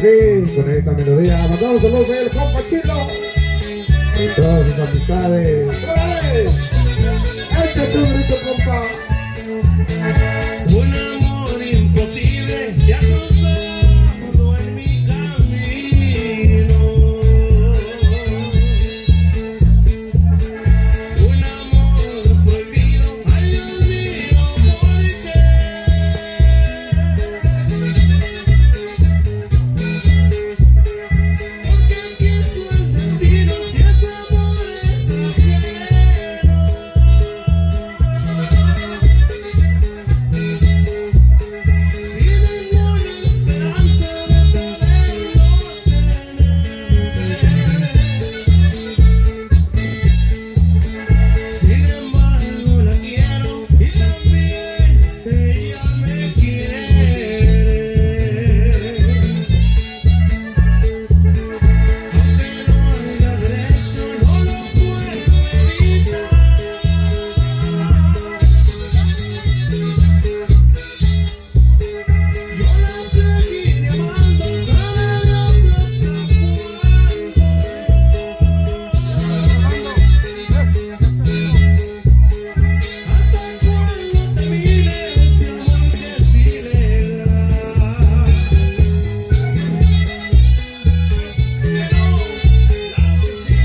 que sí, con esta melodía mandamos saludos a el compa Chilo y todas sus amistades. ¡Órale! ¡Échate un grito, compa! Un amor imposible se ha cruzado en mi camino. Un amor prohibido, ay Dios mío, ¿por qué? Porque quiso el destino si ese amor es ajeno. Sin ninguna esperanza de poderlo tener. Sin embargo la quiero y también ella me quiere. Aunque no haya derecho, no lo puedo evitar. Yo la seguiré amando, sabe Dios hasta cuándo. Hasta cuándo termine este amor que es ilegal. Pero, claro que sí.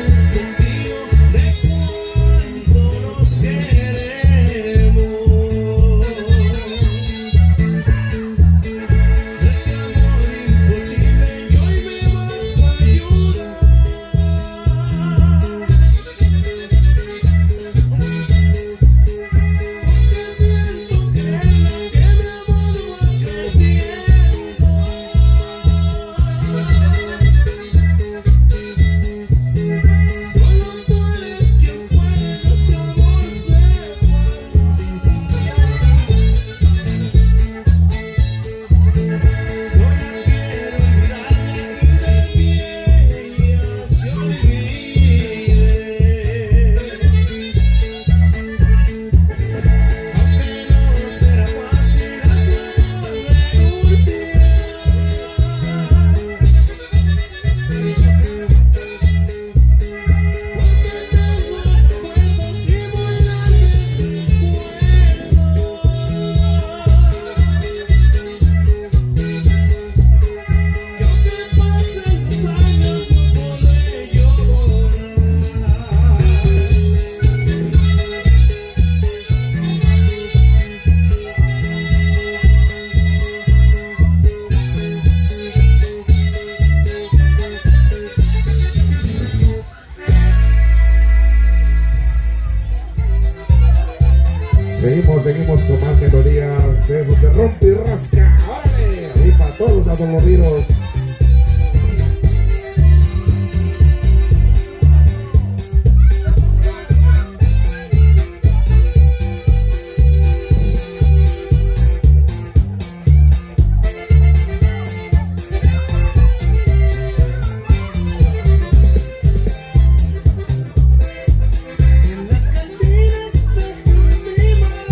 Es testigo de cuánto nos queremos. De este amor imposible y hoy me vas a ayudar. Porque siento que mi amor va creciendo. Solo tú eres quien puede nuestro amor separar. Yo ya quiero olvidarla y de mí ella se olvide. Aunque no será fácil hacerlo renunciar. Porque tengo recuerdos y muy grandes recuerdos. Que aunque pasen los años no podré yo borrar. Seguimos con más melodías de esos de rompe y rasca. ¡Órale! Ahí para todos los adoloridos. En las cantinas de mi mar.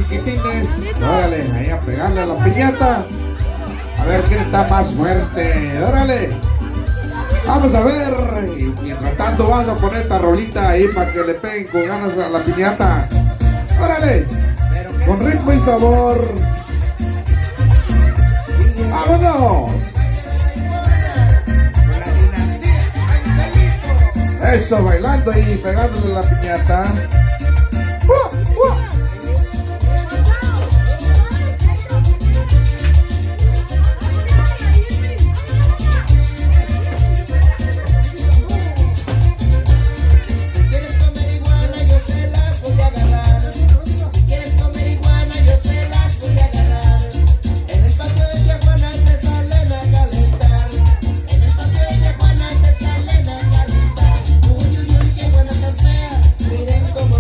chiquitines. Órale, ahí a pegarle a la piñata. A ver quién está más fuerte. Órale. Vamos a ver. Y mientras tanto vamos a poner esta rolita ahí para que le peguen con ganas a la piñata. Órale. Con ritmo y sabor. ¡Vámonos! Eso, bailando y pegándole la piñata. Miren cómo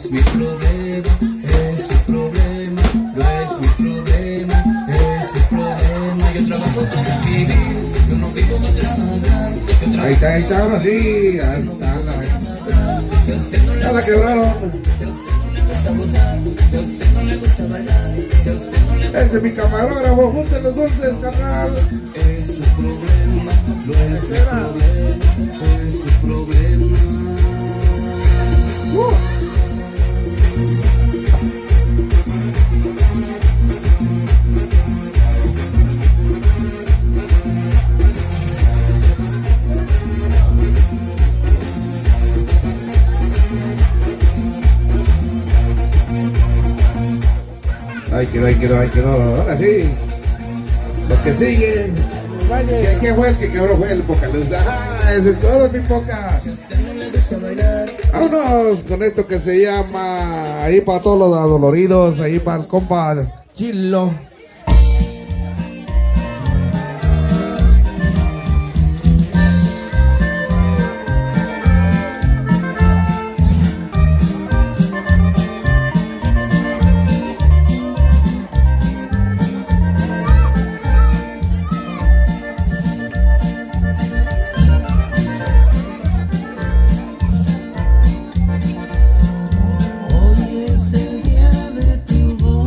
es mi problema, es su problema, no es mi problema, es su problema. Yo trabajo para vivir, yo no vivo para trabajar. Ahí está, ahora sí, ya está. Ya la quebraron. Ese es mi camarógrafo, junten los dulces, carnal. Es su problema, no es mi problema, es su problema. Ahí quedó. Ahora sí. Lo que sigue. ¿Qué fue el que quebró? Fue el Pocaluz. ¡Ah! Ese es todo, mi Poca. Vámonos con esto que se llama. Ahí para todos los adoloridos. Ahí para el compa Chilo. Hoy es el día de tu boda.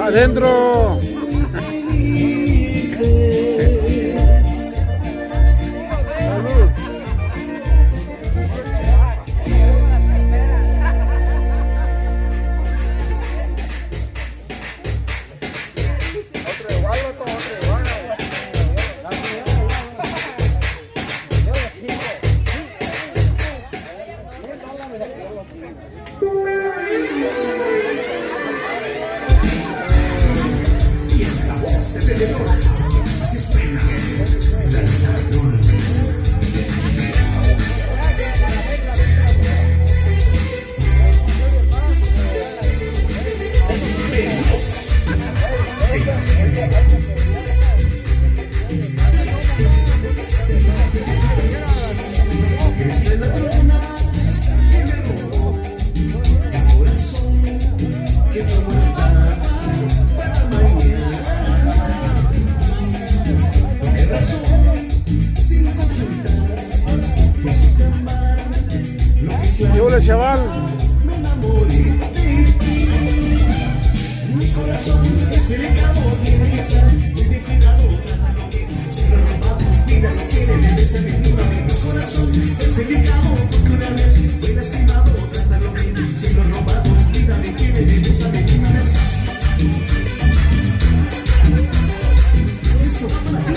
adentro. Salud. Hola, chaval. Mi corazón es delicado, tiene que estar muy bien cuidado, trátalo bien. Si lo robado, vida no quiere, le des a mi corazón es delicado, porque una vez fue lastimado, trátalo bien. Si lo robado, vida me quiere, le des a mi esto va para ti.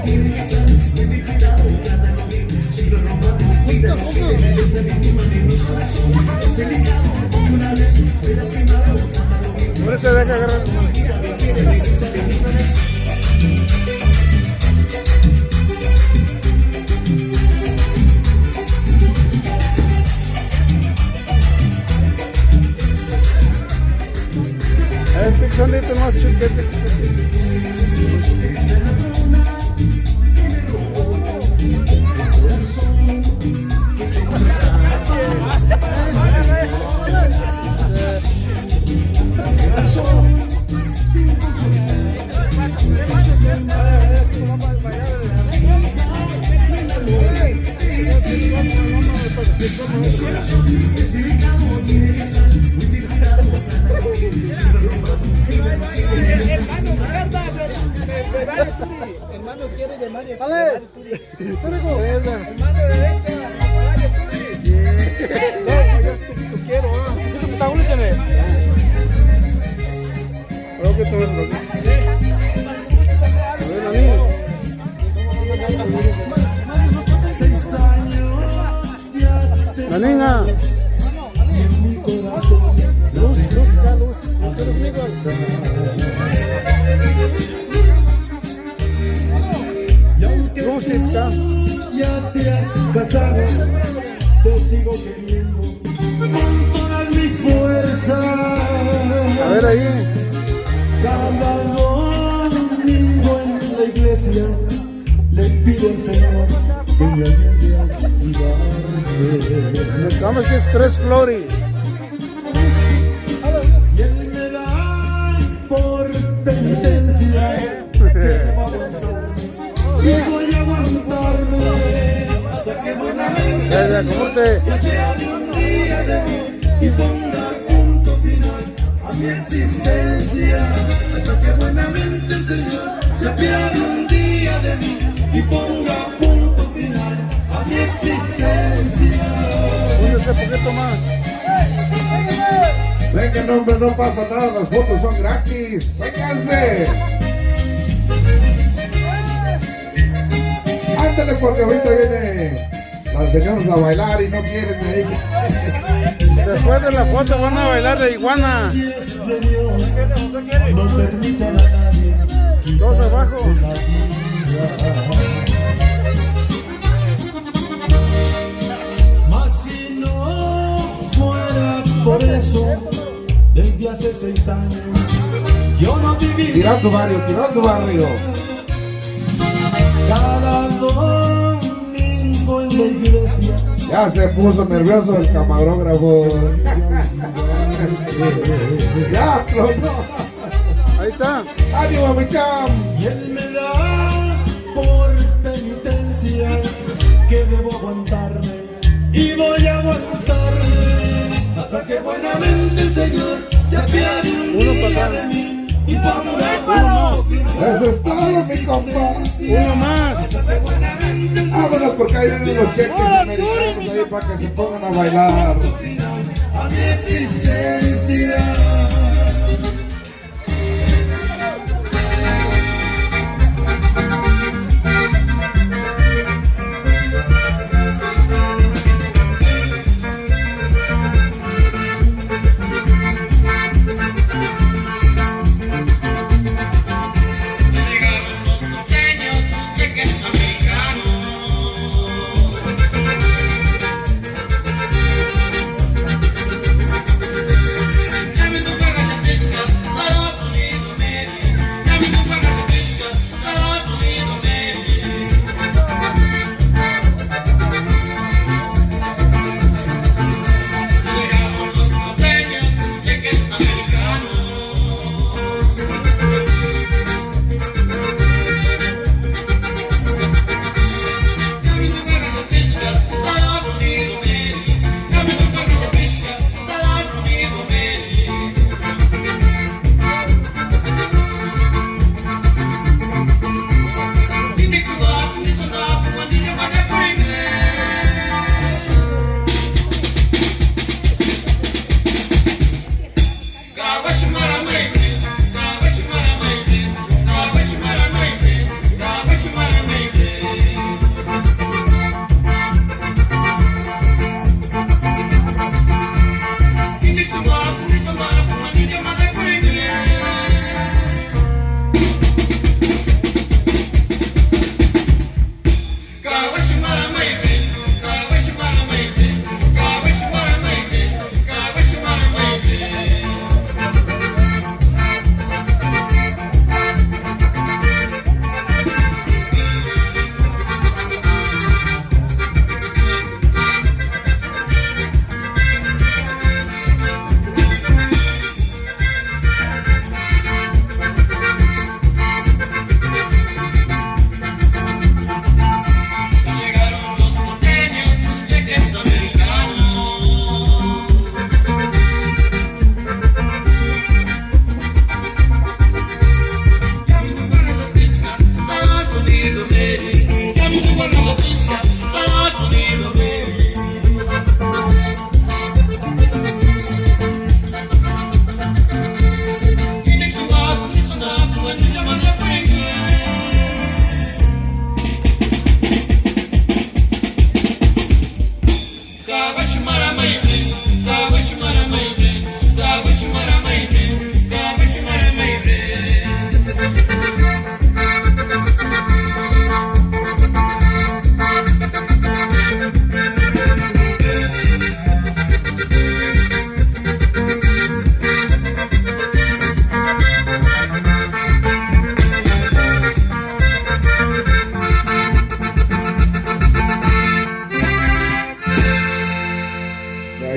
tiene que estar muy vigilado, trátalo bien. Si lo robado, cuídalo, que le des a víctima de mi corazón. Es delicado, porque una vez fue lastimado, trátalo bien. No se deja agarrar. Cuídalo, que le des a víctima de Este sonito más chiquito. Hermanos quiere de Mario. ¡Dale! Hermano derecha, Mario Turi. No, yo te quiero, ¿ah? ¿Qué te gusta? Creo que te ves lo que... Ven a mí. 6 años ya se La niña. en mi corazón. Luz. ¿No quieres conmigo? Y aunque Luz, tú ya te has casado, te sigo queriendo con todas mis fuerzas. A ver ahí. Cada domingo en la iglesia le pido al Señor que me ayude a cuidarte. Necesitamos que es 3 flores. Y Él me da por penitencia que y voy a aguantarme hasta que buenamente Ya, compórte. se apiade un día de mí y ponga punto final a mi existencia. Hasta que buenamente el Señor se apiade un día de mí y ponga punto final a mi existencia. Únese un poquito más. Venga, no, hombre, no pasa nada, las fotos son gratis. ¡Sáquense! Ándale, porque ahorita viene las señoras a bailar y no quieren ahí. Después de la foto van a bailar de iguana. Y es de Dios, no permitan a nadie 2 abajo. la vida. Mas si no fuera por eso, desde hace 6 años yo no viviría. Tirando barrio. Cada domingo en la iglesia Ya se puso nervioso el camarógrafo. Ya, no. Ahí está. ¡Ánimo, mi cham! y Él me da por penitencia que debo aguantarme y voy a aguantarme hasta que buenamente el Señor se apiade un Uno día para acá. de mí y ponga punto final. Eso es todo, mi compa. Uno más. Hasta que buenamente el Vámonos porque ahí vienen los cheques americanos ahí para que se pongan a bailar. final a mi existencia.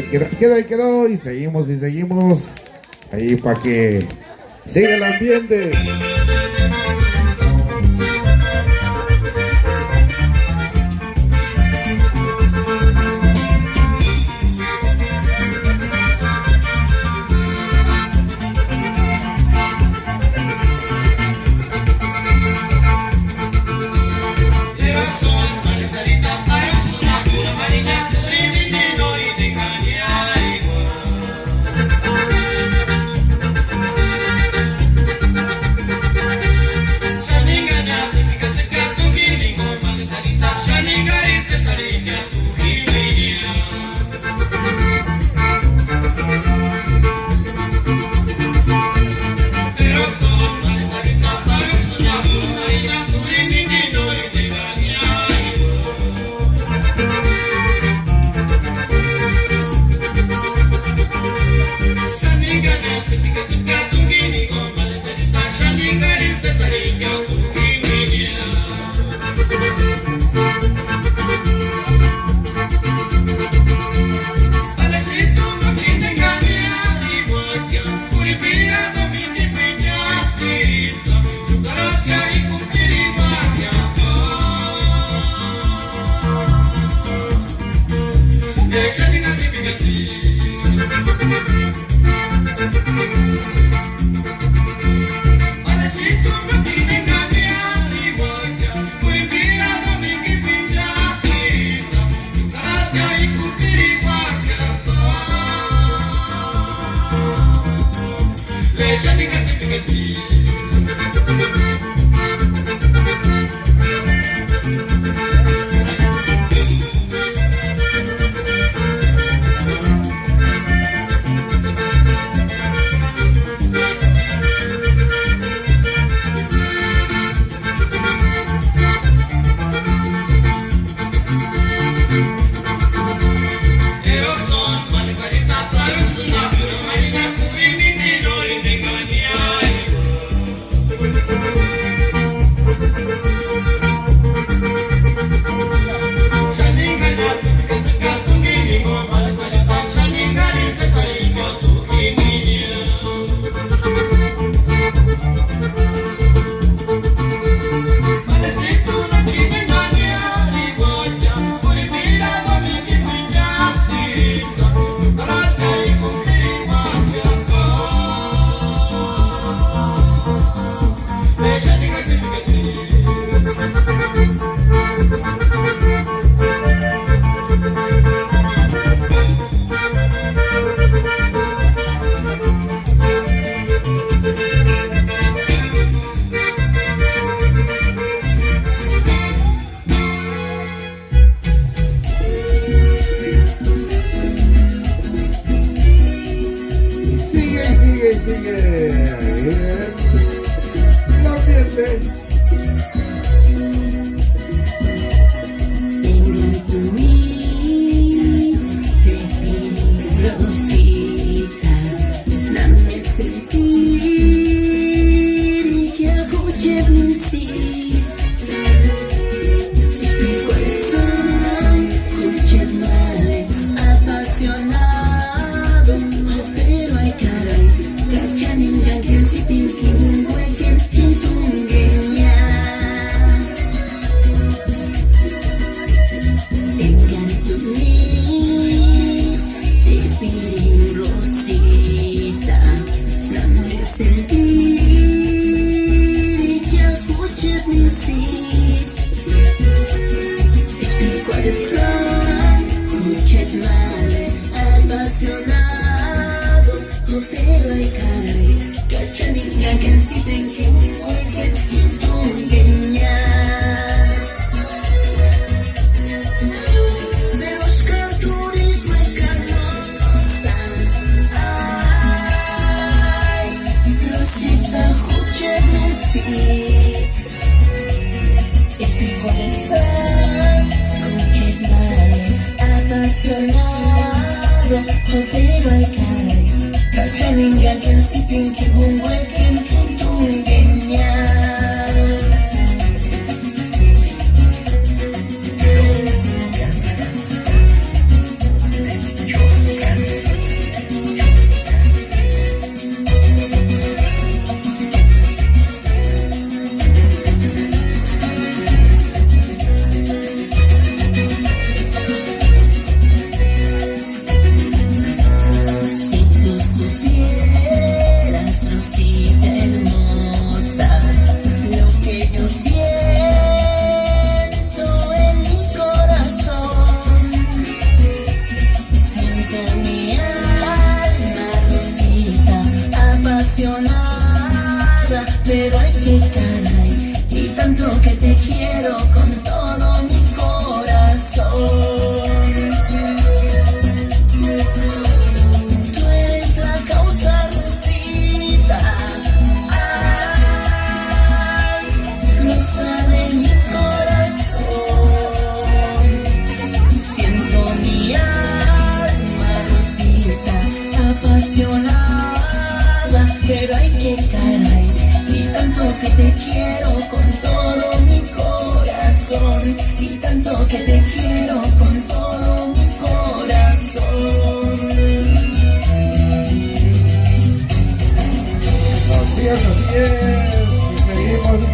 quedó. Y seguimos. Ahí para que siga el ambiente. que te quiero con todo mi corazón. Y tanto que te quiero con todo mi corazón. Así es. Y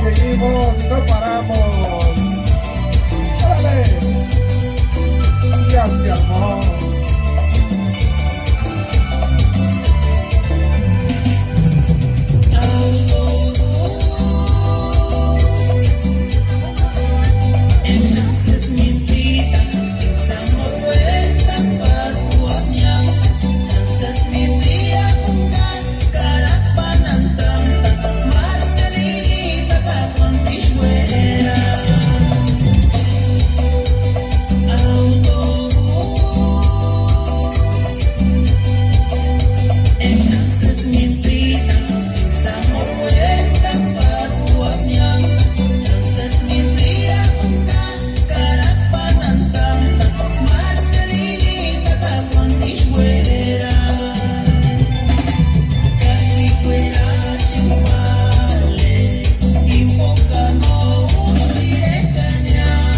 seguimos, no paramos. ¡Órale! Ya se armó. Entonces mi vida, pensamos vuelta para tu añán. Entonces mi vida, cara panantanta, Marcelinita, capontichuera. Entonces mi vida, pensamos vuelta para tu añán. Entonces mi vida, cara panantanta, Marcelinita, capontichuera. Cachicuera, chimpale, y poca no usire cañar.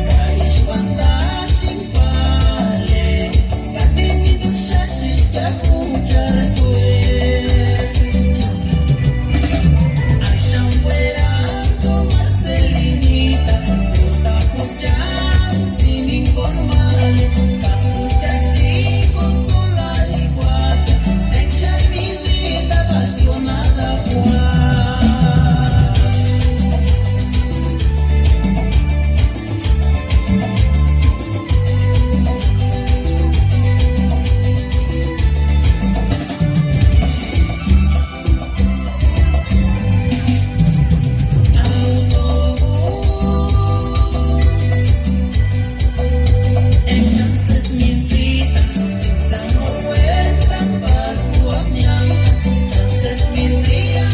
Caishwanda, chimpale, catini tu chashis, que acuchar suer. Achambuerando, Marcelinita, puta cuchar, sin informale, capuchar sin consolar igual, echar mi cita apasionada, entonces mi cita, pensamos vuelta para tu añán. Entonces mi cita,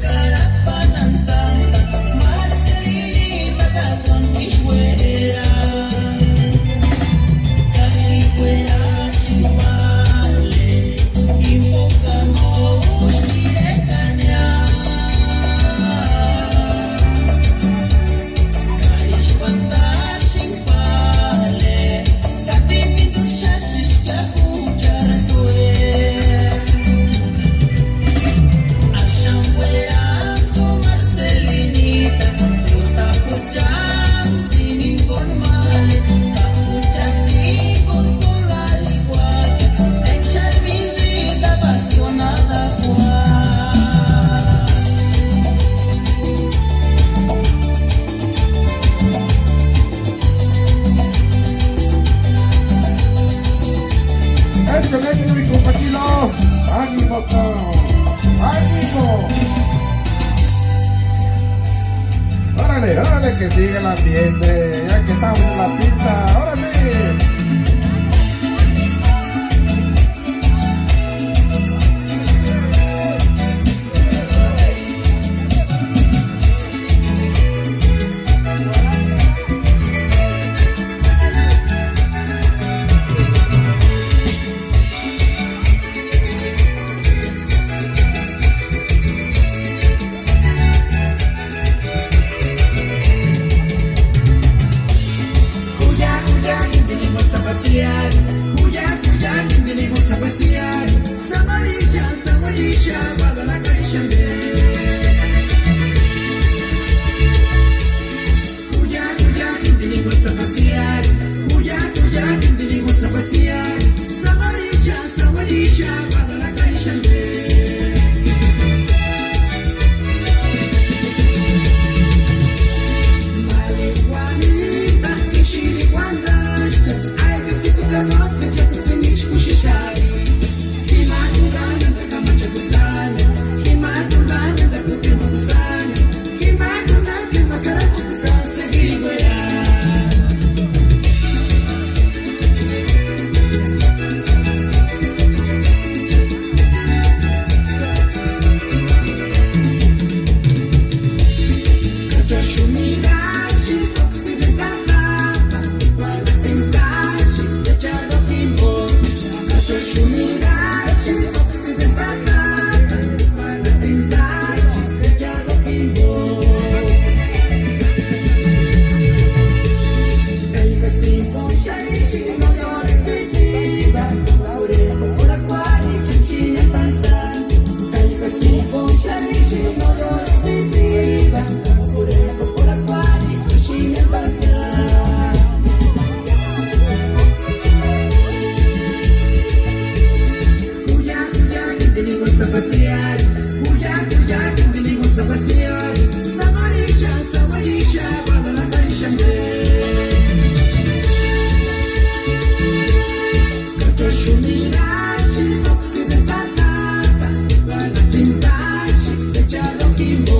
cara panantanta, Marcelinita, capontichuera. Cachicuera, chimpale, y poca no usire cañar. Caishwanda, chimpale, catini tu chashis, que acuchar suer. Achambuerando, Marcelinita, puta cuchar, sin informale, capuchar sin consolar igual, echar mi cita apasionada, Échale, mi compañero. ¡Ánimo, cabrón! ¡Ánimo! Órale, que siga el ambiente. Ya que estamos en la pista. ¡Órale! Cuya, y tenemos a Samarisha, Samarisha, Guadalajara, Kato Shumirashi, Toxi de Patata, Guanazintashi, de Charroquimbo,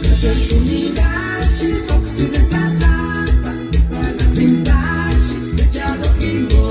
Kato Shumirashi, Toxi de Patata, Guanazintashi, de Charroquimbo.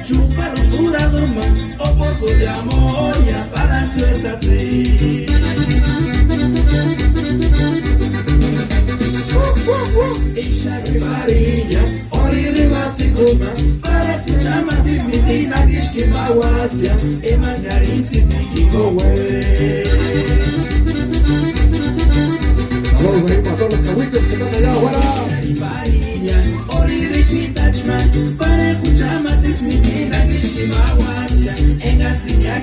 Chupa los jurados más, o poco de amor ya para Saludos ahí para todos los cahuites que están allá afuera. Para escuchar más de mi vida, que es mawatia, en Gatinya,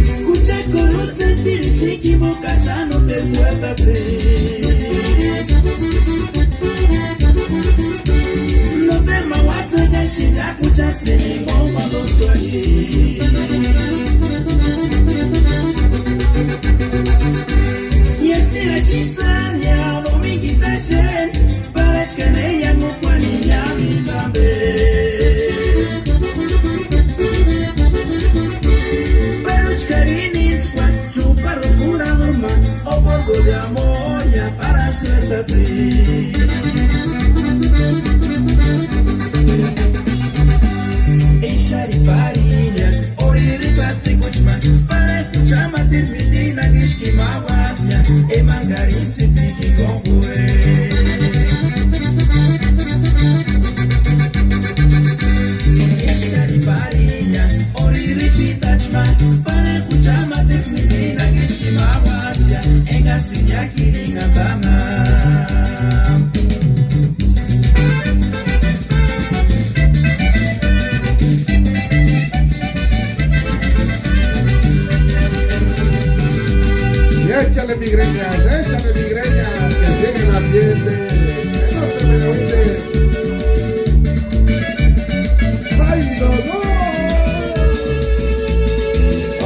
escucha con sentir si equivoca, ya no te suéltate. Shida kucha sini bomba dostoi Yeshtira shisanya domingi tashen Parech kene yangu kwani yami tambe Peruch karini squat chupa roscura norma O polvo de amonia para suéltate Farinha, oriri patsi kuchma, para kuchama tirmiti na gishki mawatia, e mangarinzi fiki kongwe. Ishari farinha, oriri pitachma, para kuchama tirmiti na gishki mawatia, e gatinya kiringa bama. Échale migreñas, que llegue el ambiente, que no se me olvide. ¡Ay, no!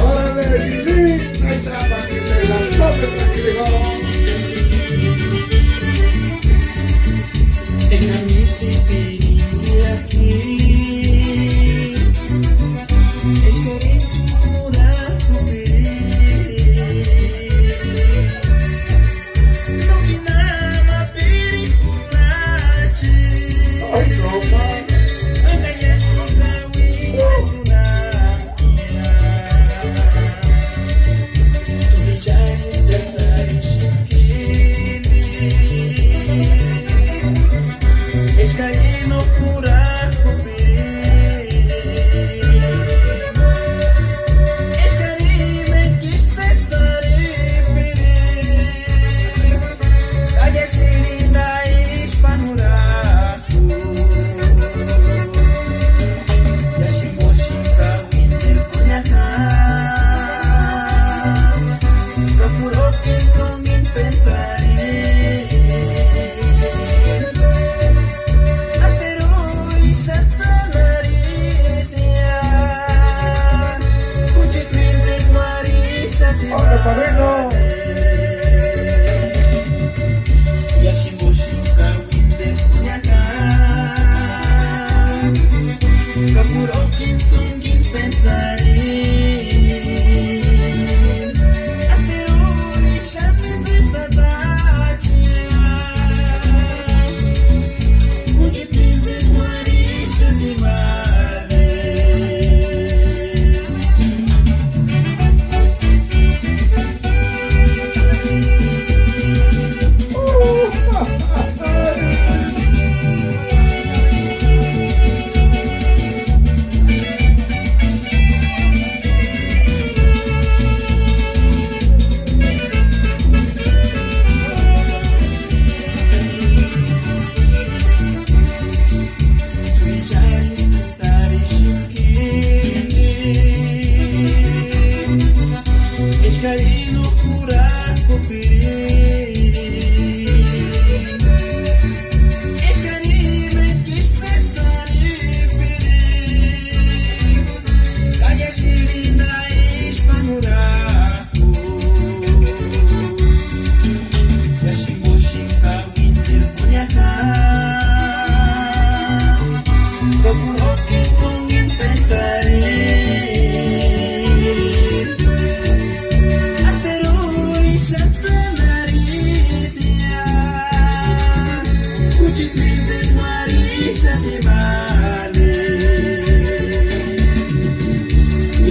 ¡Órale, Gini! ¡No hay trampa que te la tomes aquí de goro! En la mente aquí es que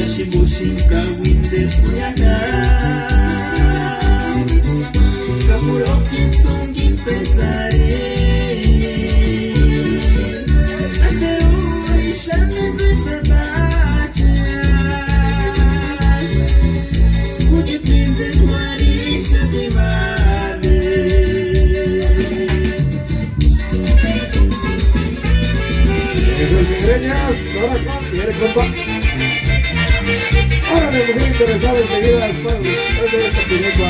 Yashimbushika winde punyana Kapuro kitungi pesare Aseru ishamete pepacha Kujipinze tuarisha dimane Esos migreñas, ahora con, quiere compa. Ahora me mujer interesada enseguida después de esta pineca.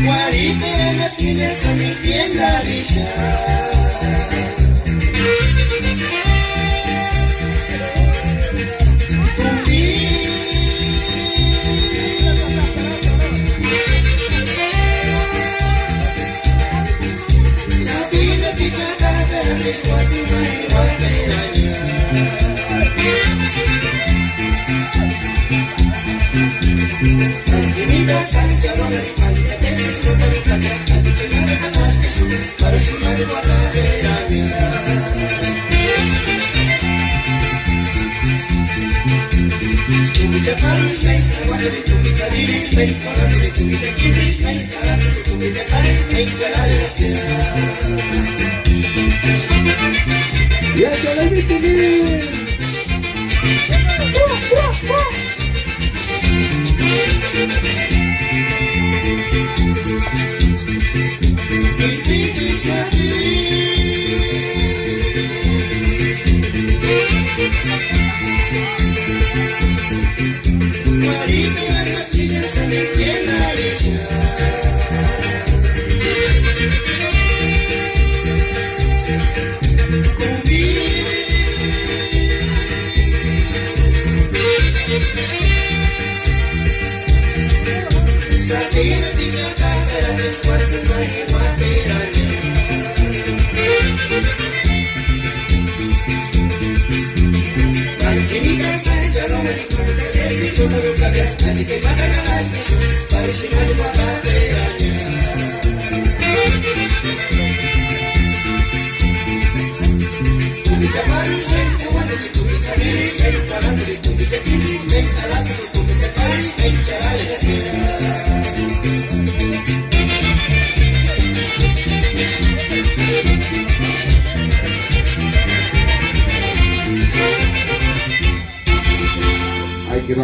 Guarita en las tiendas a mi tienda villa. Y échale mi timín.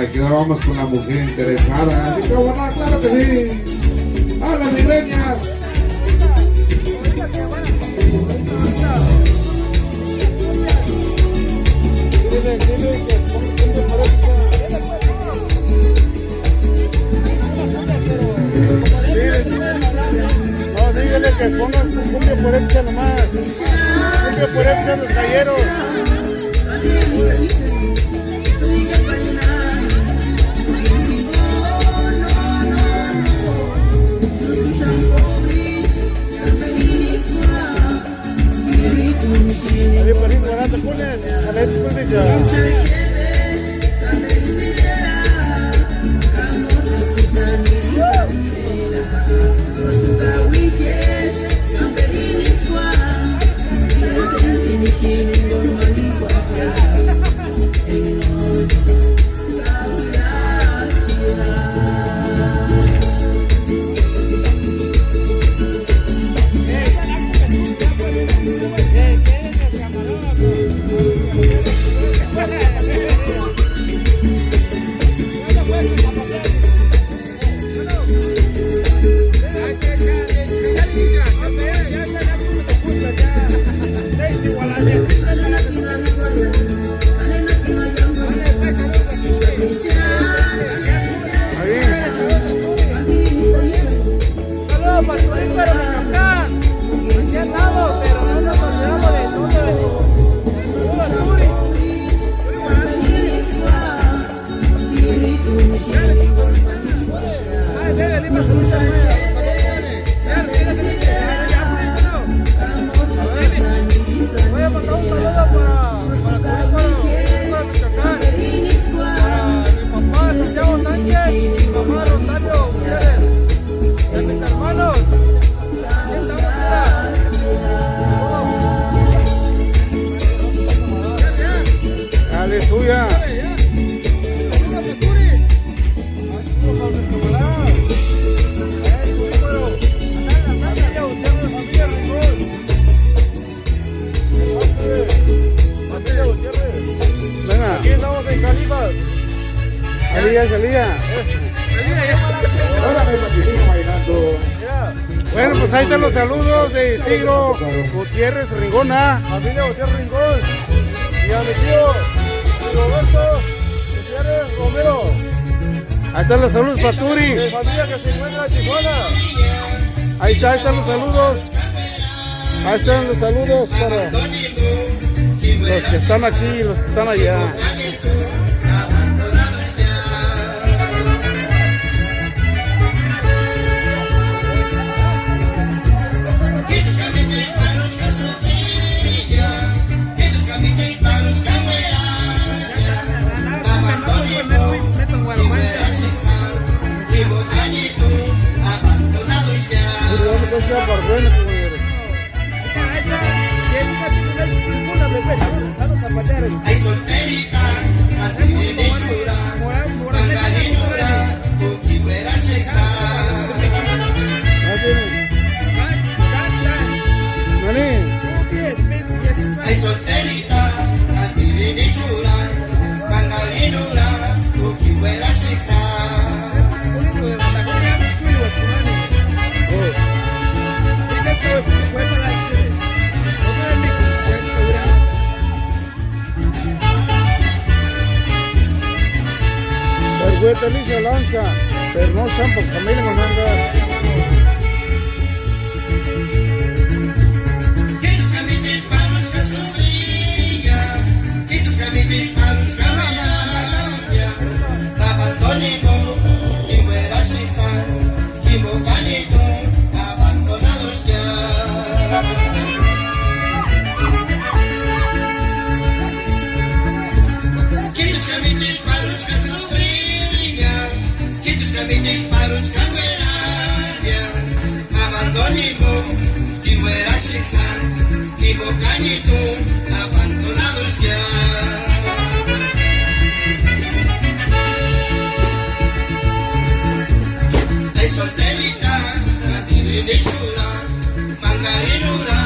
Aquí vamos con la mujer interesada. Así que bueno, claro que sí. A las migreñas. No, dígale que pongan su cumbia por hecha nomás. Cumbia por hecha los calleros. Allí por ahí, guardando cunes, a la escuela. Para mi papá, Santiago Sánchez, y mi mamá Rosario Pues ahí están los saludos de Isidro Gutiérrez Ringona, familia Gutiérrez Ringón, y a mi tío Roberto Gutiérrez Romero. Ahí están los saludos para Turi, familia que se encuentra en Tijuana. Ahí están los saludos. Ahí están los saludos para los que están aquí y los que están allá. Ay solterita, atirinishura, mangarinura, ukiwera sheksa. Ay solterita, atirinishura, mangarinura, ukiwera sheksa. Vergüenza Alicia Lanza, pero no champa, familia Mananga. Que tus camites palos que sufría, que tus camites palos que vaya, abandonimo, y fuera shisa, y bocanito, abandonados ya. Que tus camites palos que sufría, que tus camites palos que vaya, abandonimo, y fuera shisa, y bocanito, abandonados ya. Ay solterita, atirinishura, mangarinura,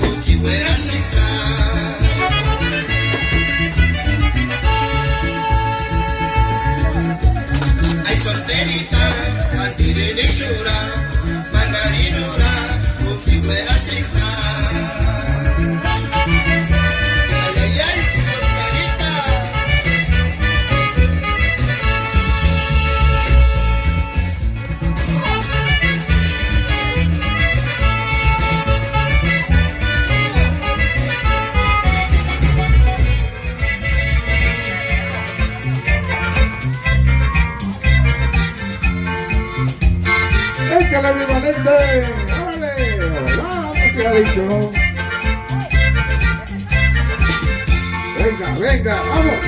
ukiwera shiksa. Ay solterita, atirinishura, mangarinura, ukiwera shiksa. Ay, ay, ay, solterita. ¡Échale, mi valente! ¡Órale! ¡Vamos, que ha dicho! Venga, venga, vamos.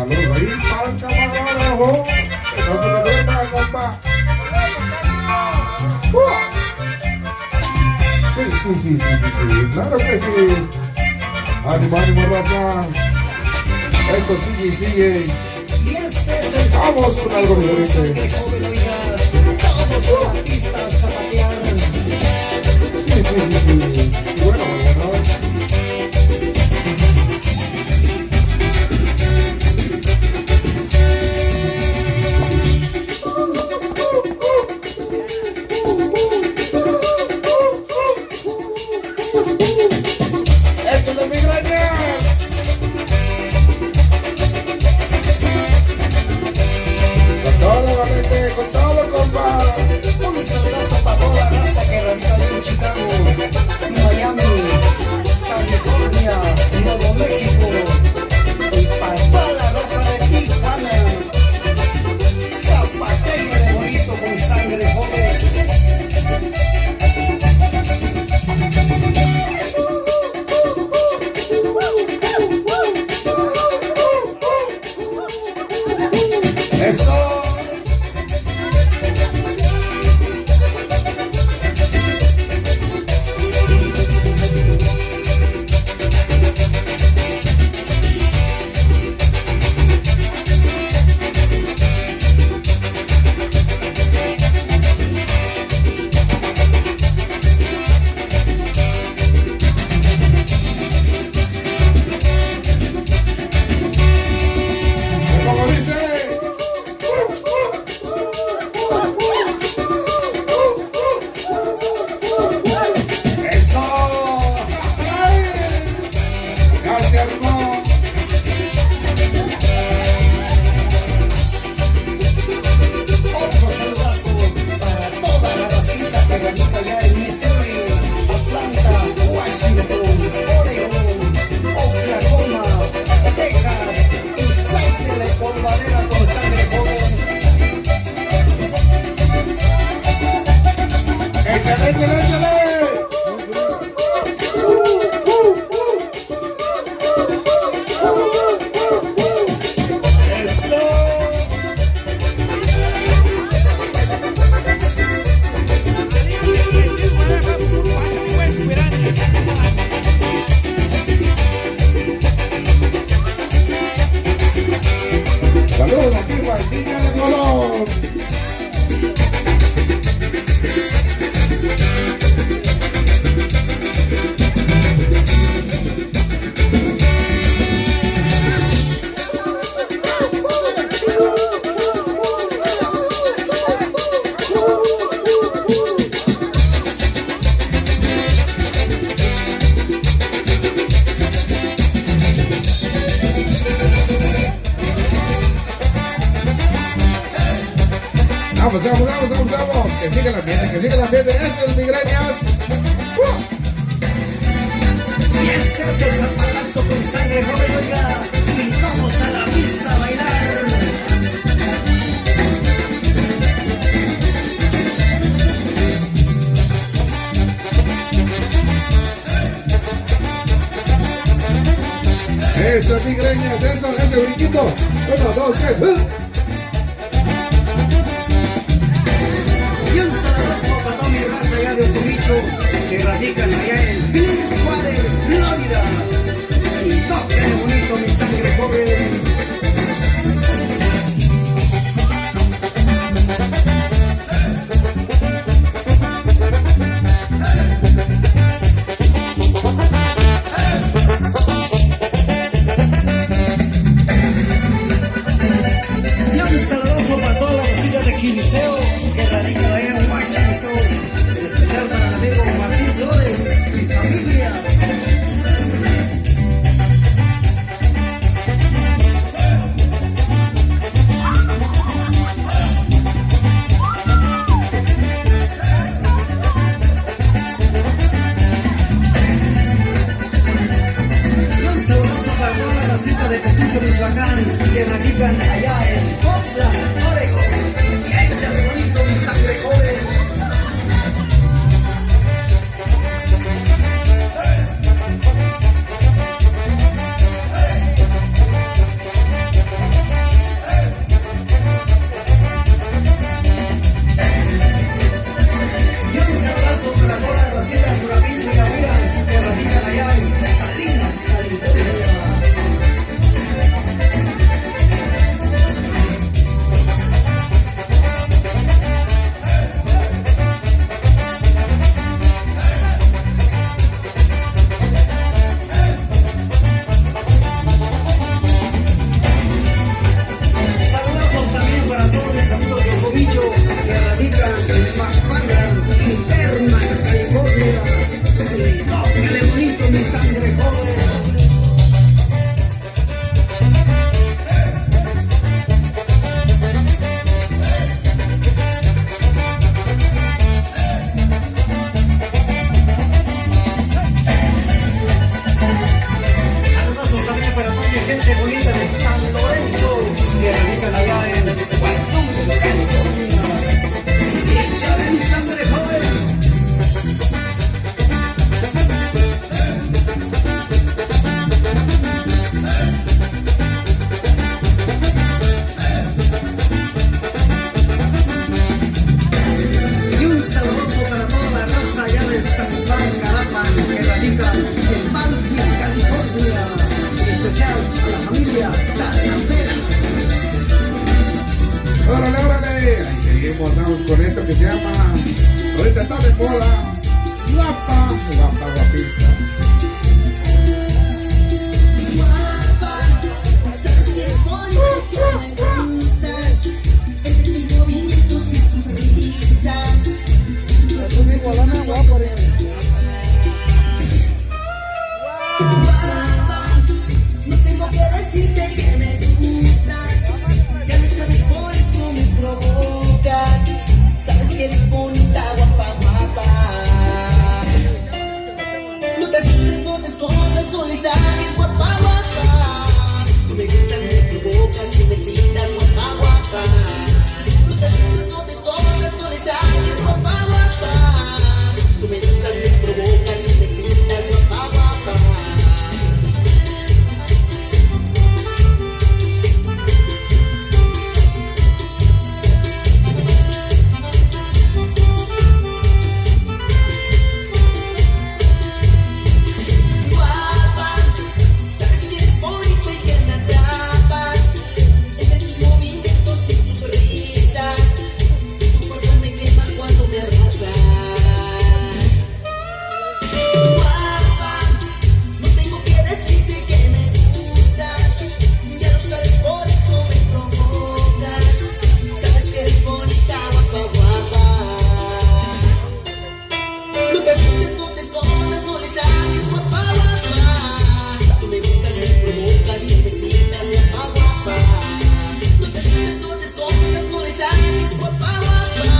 Saludos ahí para el camarógrafo. Que no se lo duerma, compa. Sí, claro que sí. Ánimo, ánimo, raza. Esto sigue y sigue. Vamos con algo diferente. Todos en la pista a zapatear. Bueno, bueno. ¡Échale, migrañas! Con todo, valente, con todo, compa. Un saludazo para toda la raza que radica en Chicago, Miami, California, Nuevo México y para toda la raza de Tijuana. Zapateño de bonito con sangre joven. Eso. Como dice. Eso. Ay, ya se armó. Otro saludazo para toda la racita que radica allá en Missouri, Atlanta, Washington, Oregon, Oklahoma, Texas y sangre de polvadera con sangre joven. Échale, échale, échale. Eso. Saludos aquí para el niño de Colón. Vamos. Que siga el ambiente, que siga el ambiente. Esto es Migrañas. Y este es el zapatazo con sangre joven, oiga, y vamos a la pista a bailar. Eso, Migrañas, eso, ese brinquito. 1, 2, 3. Y un saludazo para toda mi raza allá de Ocomicho que radican allá en Clearwater, Florida. Y toquen bonito mi sangre joven. Y un saludazo para toda la racita de Quinceo que radica allá en Washington, en especial para el amigo Martín Flores y familia. Y un saludazo para toda la racita de Costucho, Michoacán, que radican allá en Portland, Oregon. Y échale bonito mi sangre joven. seguimos, vamos con esto que se llama, ahorita está de moda, guapa, guapa, guapista. Sabes que eres bonita, que me gustas, entre tus movimientos y tus risas. Guapa, no tengo que decirte que me gustas, ya lo sabes, por eso me provocas. Sabes que eres bonita, guapa, guapa. No te asustes, no te escondas, no le sabes, guapa, guapa. Tú me gustas, me provocas y me excitas, guapa, guapa. No te asustes, no te escondas, no le sabes, guapa, guapa. Tú me gustas, me provocas y me excitas, guapa, guapa. Guapa, sabes que eres bonito y que me atrapas, entre tus movimientos y tus risas. Tu cuerpo me quema cuando me abrazas. Guapa, no tengo que decirte que me gustas, ya lo sabes, por eso me provocas. Sabes que eres bonita, guapa, guapa. No te asustes, no te escondas, no le sabes, guapa, guapa. Tú me gustas, me provocas y me excitas, guapa, guapa. No te asustes, no te escondas, no le sabes, guapa, guapa.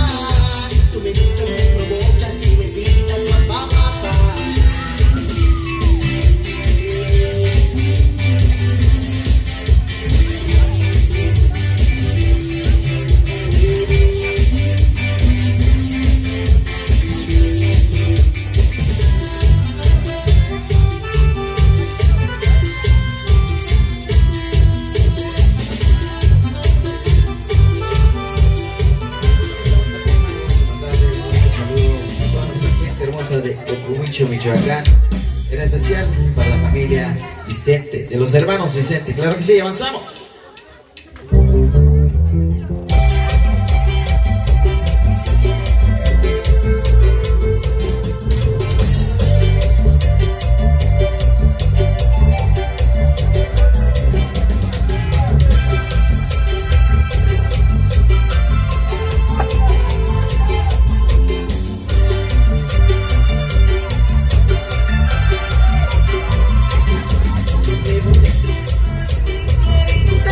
Tú me gustas, me provocas y me excitas, guapa, guapa. Hermosa de Ocumicho, Michoacán, en especial para la familia Vicente, de los hermanos Vicente. Claro que sí, avanzamos. Me voy de fiestas, mi clarito.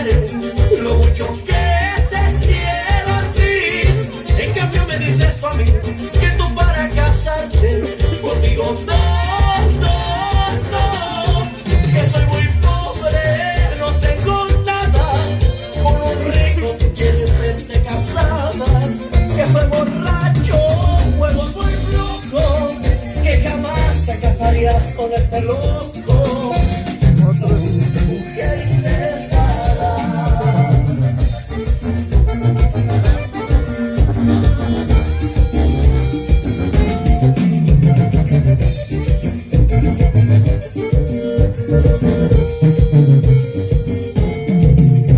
explicaré lo mucho que te quiero a ti. En cambio me dices tú a mí que tú para casarte conmigo no, que soy muy pobre, no tengo nada, con un rico que quiere verte casada, que soy borracho, juego muy loco, que jamás te casarías con este loco. Mujer interesada.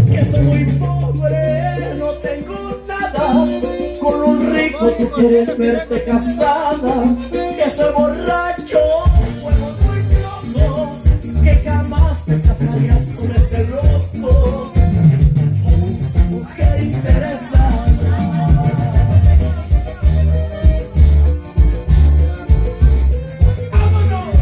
Que soy muy pobre, no tengo nada, con un rico tú quieres verte casada, que soy borracho, juego muy loco, que jamás te casarías con este loco. Mujer interesada. ¡Vámonos!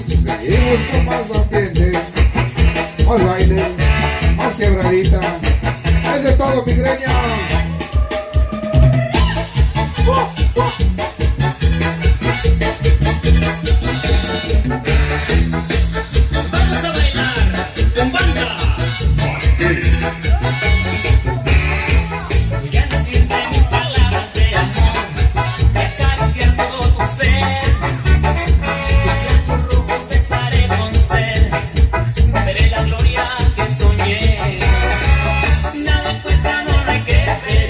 Seguimos con más ambiente, más baile, más quebradita. Es de todo, mi greña. Vamos a bailar con banda. Voy a decirte mis palabras de amor, que acarician todo tu ser. Tus labios rojos besaré con sed, veré la gloria que soñé. Nada cuesta, no hay que esperar.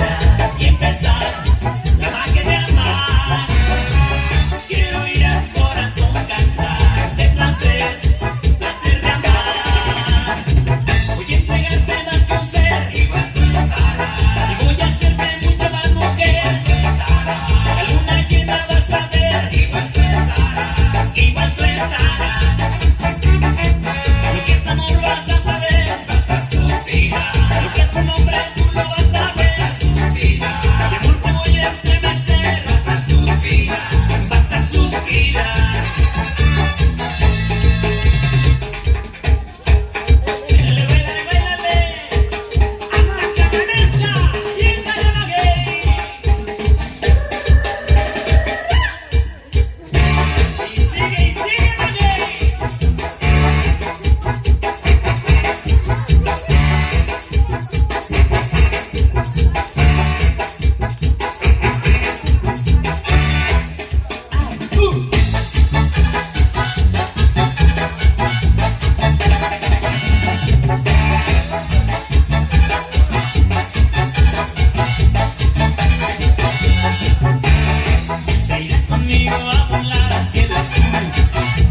Irás conmigo a volar hacia el azul,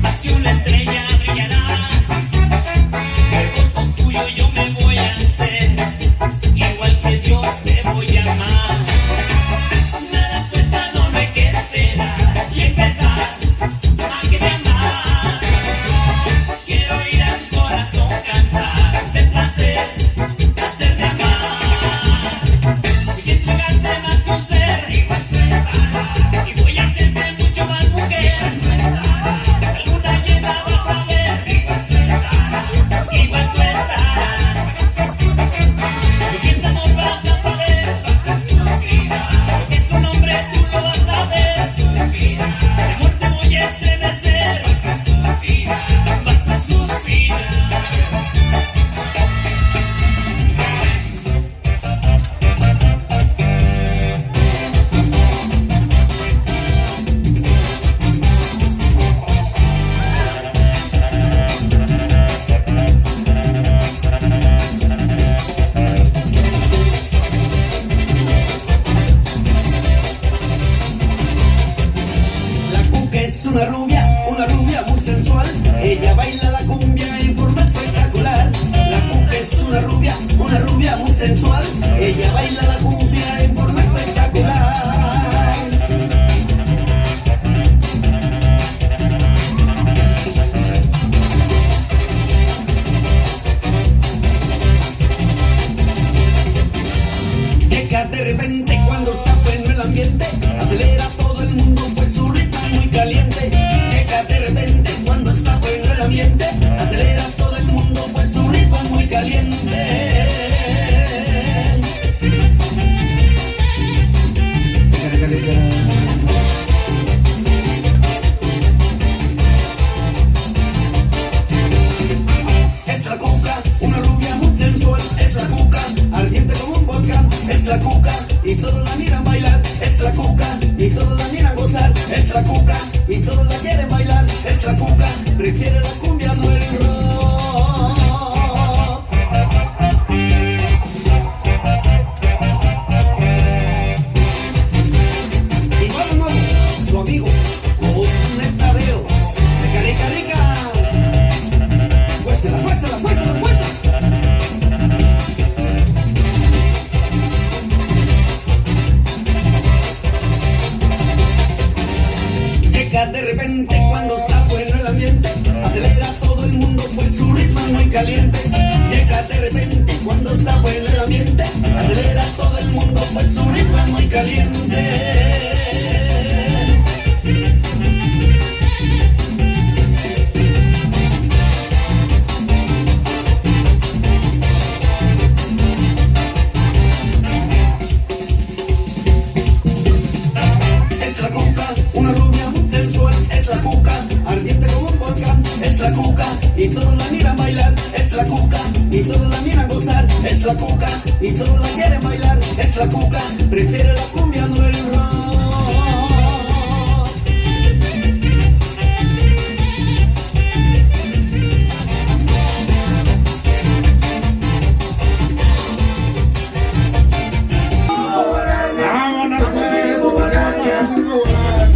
más que una estrella brillará. Pero con tuyo yo me voy a hacer, igual que Dios te voy a amar. Nada cuesta, no hay que esperar y empezar a que te amar. Quiero oír al corazón cantar de placer, placer de amar. Y entregarte más que un ser, igual tú estarás. Y voy a hacerte mucho más mujer, no estarás. Alguna llena vas a ver, igual tú estarás, igual tú estarás. Lo que es amor vas a saber, vas a suspirar. Lo que es un hombre tú lo vas a ver, suspirar. De amor te voy a estremecer, vas a suspirar, vas a suspirar. La Cuca es una rubia muy sensual. Ella baila la cumbia en forma espectacular. La Cuca es una rubia muy sensual. Ella baila la cumbia en forma espectacular. Llega de repente cuando está bueno el ambiente, acelera todo el mundo pues su ritmo es muy caliente. Llega de repente cuando está bueno el ambiente, acelera todo el mundo pues su ritmo es muy caliente. Es la Cuca, una rubia muy sensual. Es la Cuca, ardiente como un volcán. Es la Cuca y todos la miran bailar. Es la Cuca y todos la miran gozar. Es la Cuca y todos la quieren bailar. Es la Cuca, prefiere la cumbia, no el rock. Y vamos, su amigo, Cosme Tadeo, rica, rica, rica. Muéstrala, muéstrala, muéstrala, muéstrala. Llega de repente cuando está bueno el ambiente, acelera todo el mundo pues su ritmo es muy caliente. Llega de repente cuando está bueno el ambiente, acelera todo el mundo pues su ritmo es muy caliente. Es la Cuca, una rubia muy sensual. Es la Cuca, ardiente como un volcán. Es la Cuca y todos la miran bailar. Es la Cuca y todos la miran gozar. Es la Cuca y todos la quieren bailar. Es la Cuca, prefiere la cumbia, no el rock. Vámonos pues, porque ya para cinco volar.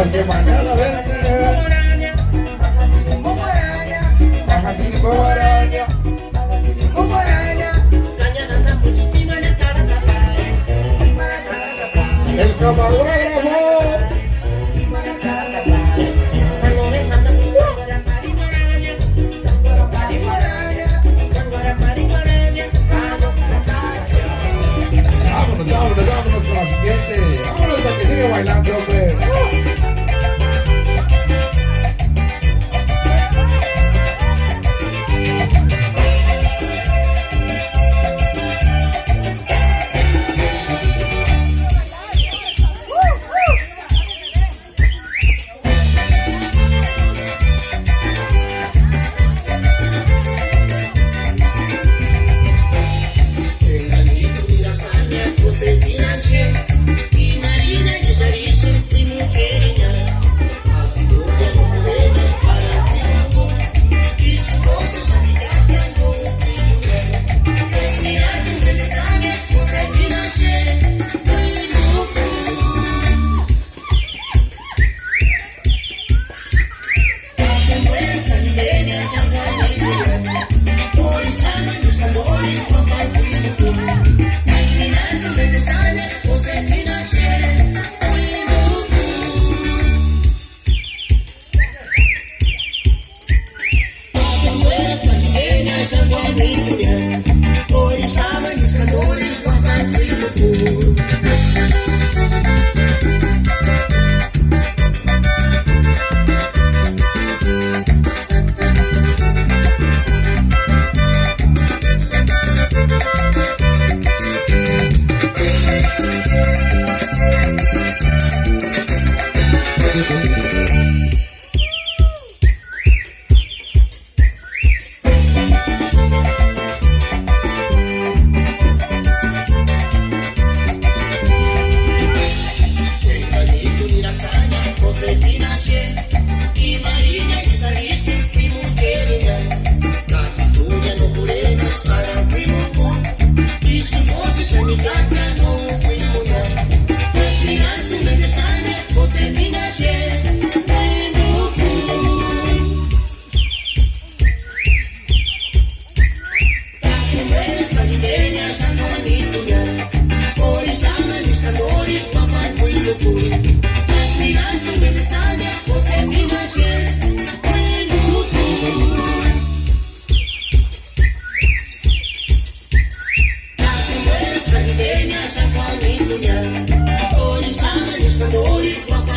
Porque mañana verte. Baja sin araña. El camarógrafo. Vámonos con la siguiente. Vámonos para que siga bailando, hombre. Y Marina y Sarisa y Mucheriña, para y su voz es habitando respiración de sangre, cosa financiera. Por examen los calores, papá, aspiración de sangre, cosa financiera. Por examen los calores, papá, y Marina y Sarisa y Mucheriña, la historia no morenas para Wimocón, y su voz es amigaña no Wimoya, respiración de sangre, voz en financiera. Por examen los calores, papá, Wimocón. Aspiración de sangre, cosa financiera. Las mujeres tragideñas, San Juan y Tuñán. Por examen los calores, papá,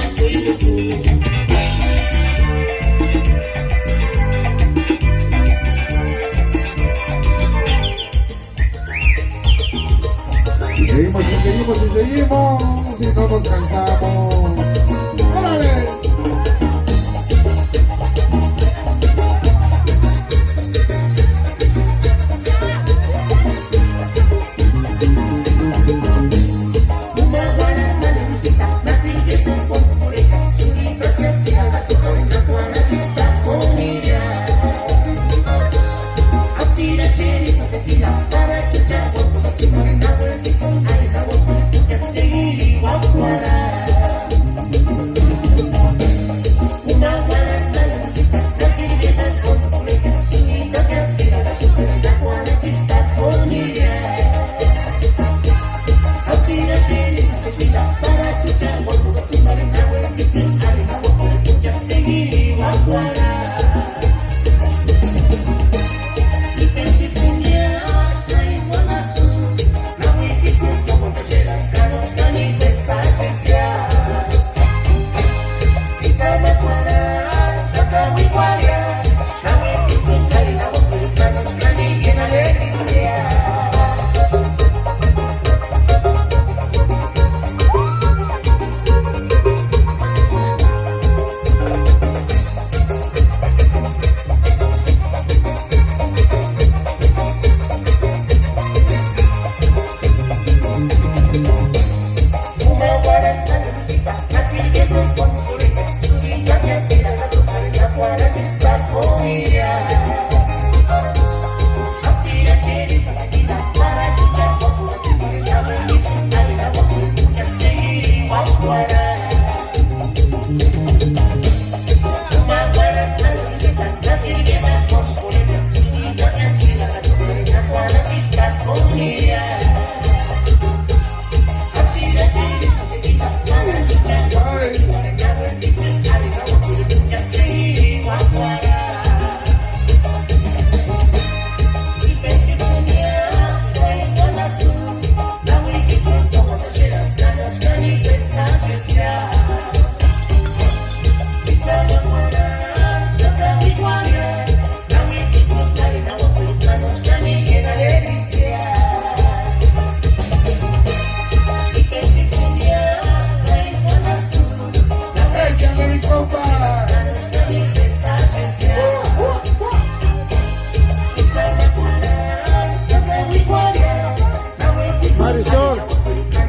seguimos y no nos cansamos. ¡Órale!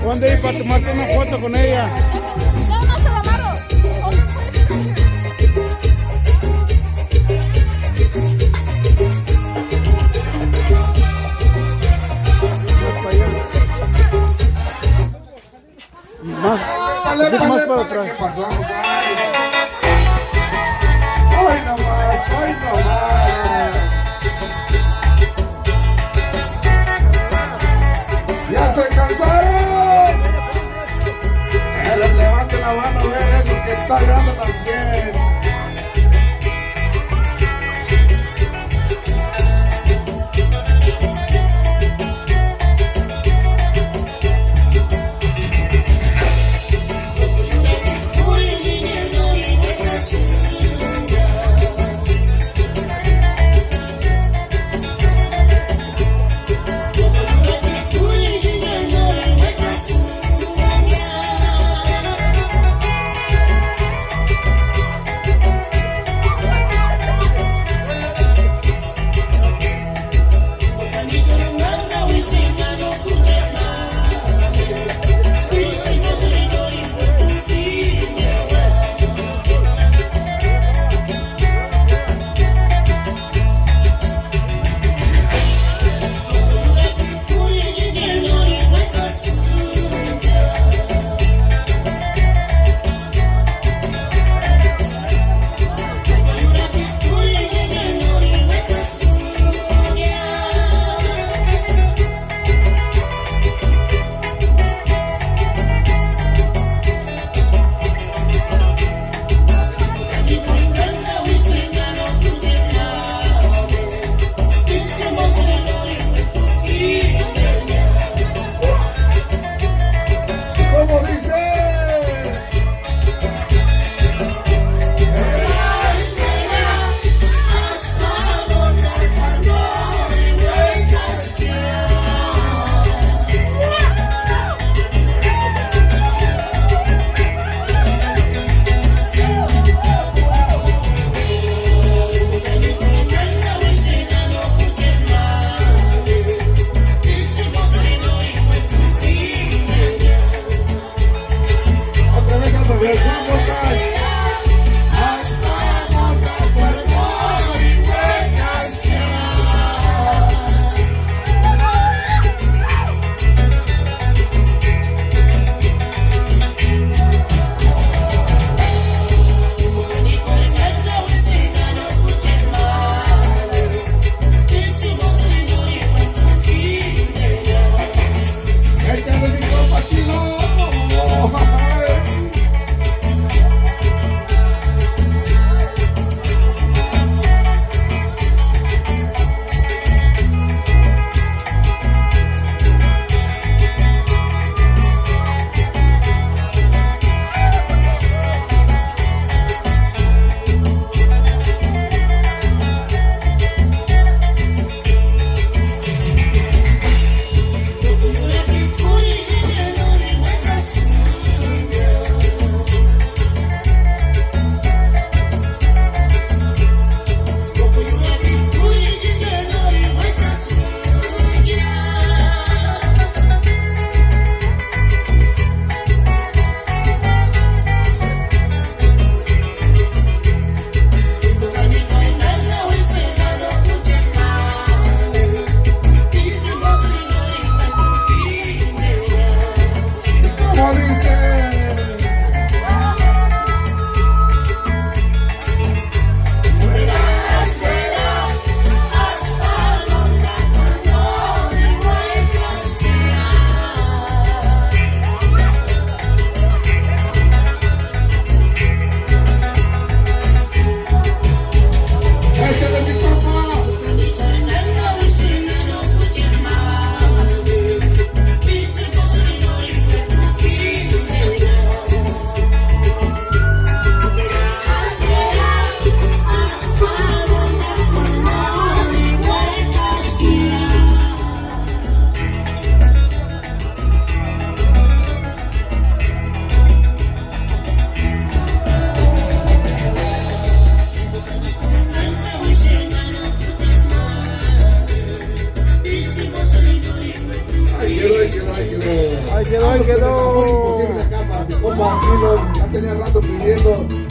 ¿Dónde ir para tomarte una foto con ella? No, no se lo amarro. Más, más para atrás. ¿Qué pasó? Hoy nomás, hoy nomás. ¿Ya se cansaron? Levanten la mano, a ver, esos que están llegando al 100. amor imposible acá para mi compa Chilo, ya tenía rato pidiendo.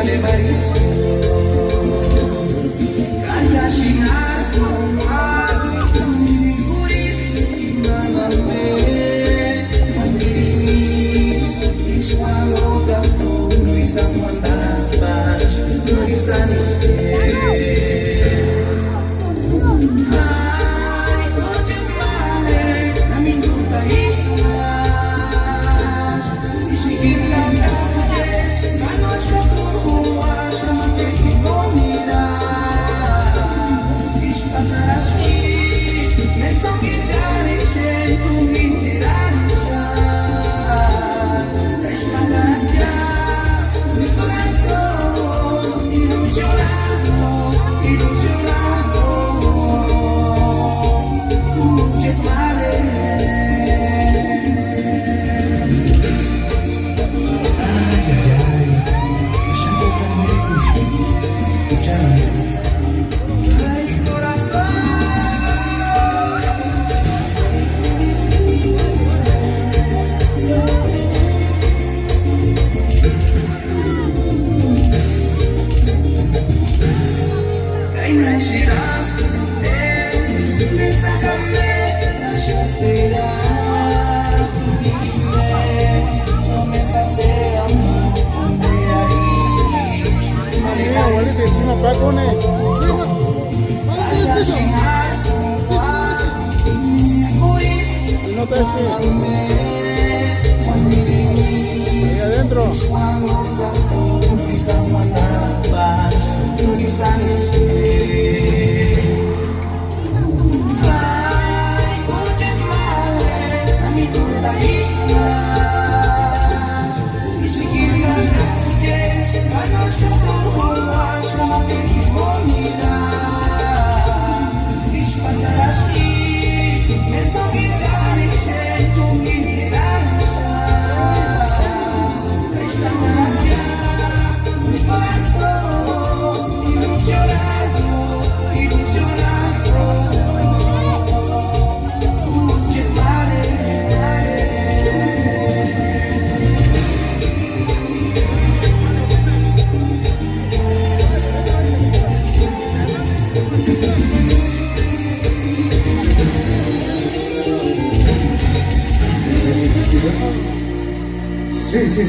vale marisco Kaya sinato Guris Naname Mandiris Iswalo Tato Luisang Mandatas Luisan Encima Pacone. Y no te ahí adentro.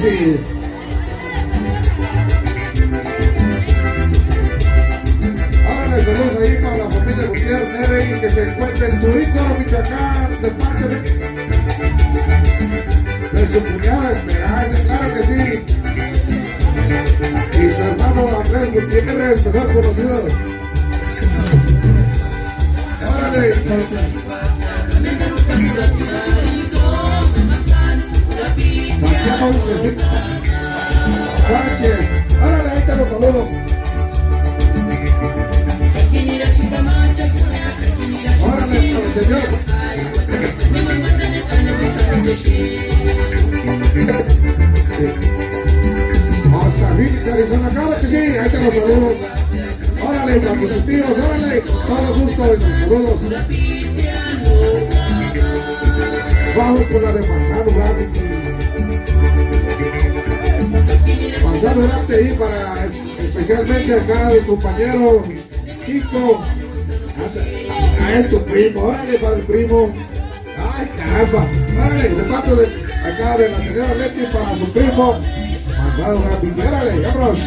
Sí. Ahora les saludos ahí para la familia Gutiérrez Nere que se encuentra en Turícuaro, Michoacán, de parte de su cuñada Esperanza, claro que sí. Y su hermano Andrés Gutiérrez, mejor conocido. Órale. Santiago Sánchez, órale, ahí te los saludos. Órale, señor. Hasta Phoenix, Arizona, claro que sí, ahí te los saludos. Órale, para tus tíos, órale, todo gusto y los saludos. Vamos con la de Manzano Gravity. Manzano Gravity ahí para especialmente acá el compañero Kiko. Es tu primo, órale para el primo. Ay, caramba. Órale, de parte de acá de la señora Leti para su primo. Manzano Gravity, órale, vámonos.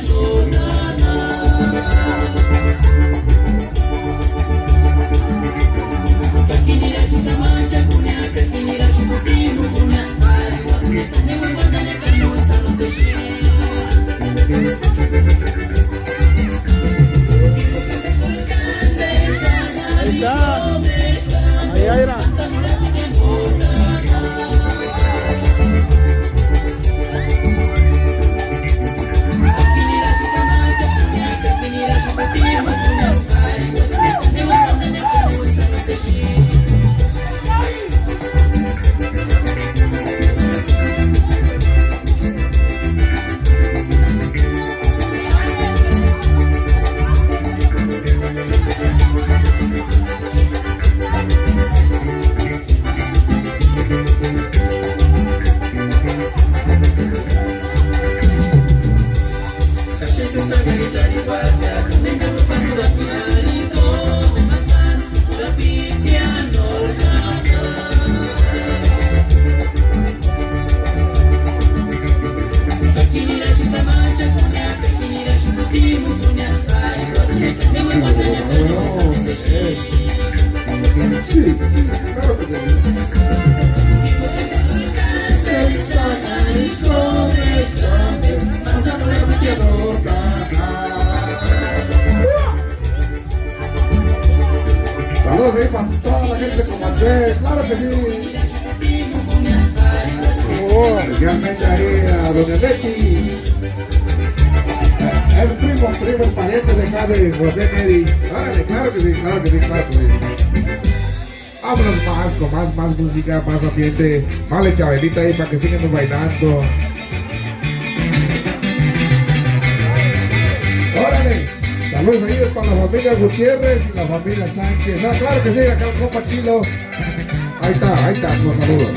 Ahí está. Ahí era. Sí, claro que sí. Saludos ahí para toda la gente como Andrés, claro que sí. Especialmente ahí a Doña Betty. El primo, el pariente de acá de José Neri. Órale, claro que sí, claro que sí, claro que sí. Vámonos más, con más música, más ambiente. Vale, Chabelita ahí para que sigan bailando. Órale, saludos ahí para la familia Gutiérrez y la familia Sánchez. Ah, claro que sí, acá el compa Chilo. Ahí está, los saludos.